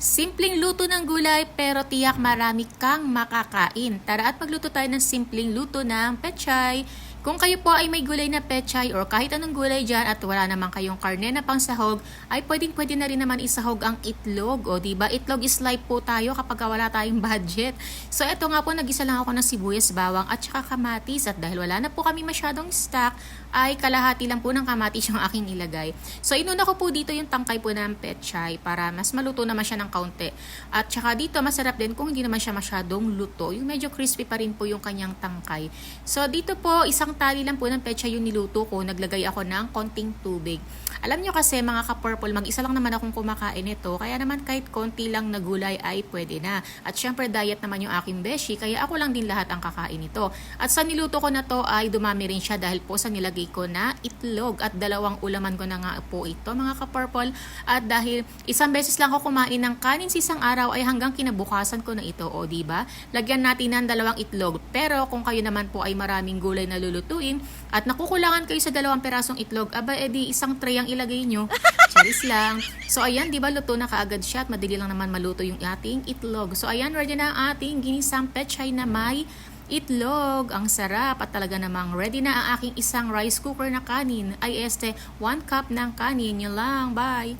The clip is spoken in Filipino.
Simpleng luto ng gulay pero tiyak marami kang makakain. Tara at magluto tayo ng simpleng luto ng pechay. Kung kayo po ay may gulay na pechay or kahit anong gulay dyan at wala naman kayong karne na pang sahog, ay pwede na rin naman isahog ang itlog. O diba, itlog is life po tayo kapag wala tayong budget. So eto nga po, nagisa lang ako ng sibuyas, bawang at saka kamatis. At dahil wala na po kami masyadong stock, ay kalahati lang po ng kamatis yung aking ilagay. So inuna ko po dito yung tangkay po ng pechay para mas maluto naman siya ng kaunti. At saka dito masarap din kung hindi naman siya masyadong luto. Yung medyo crispy pa rin po yung kanyang tangkay. So dito po, isang tali lang po ng pechay yung niluto ko. Naglagay ako ng konting tubig. Alam nyo kasi mga ka-purple, mag-isa lang naman akong kumakain ito. Kaya naman kahit konti lang na gulay ay pwede na. At syempre diet naman yung aking beshi, kaya ako lang din lahat ang kakain ito. At sa niluto ko na to ay dumami rin siya dahil po sa nilagay ko na itlog. At dalawang ulaman ko na nga po ito mga ka-purple. At dahil isang beses lang ako kumain ng kanin sa isang araw ay hanggang kinabukasan ko na ito. O diba? Lagyan natin ng dalawang itlog. Pero kung kayo naman po ay maraming gulay na lulutuin at nakukulangan kayo sa 2 perasong itlog, aba edi isang tray ang ilagay nyo. Charis lang. So ayan, diba luto na kaagad siya at madali lang naman maluto yung ating itlog. So ayan, ready na ang ating ginisang pechay na may itlog. Ang sarap at talaga namang ready na ang aking isang rice cooker na kanin. Ay 1 cup ng kanin. Yun lang. Bye!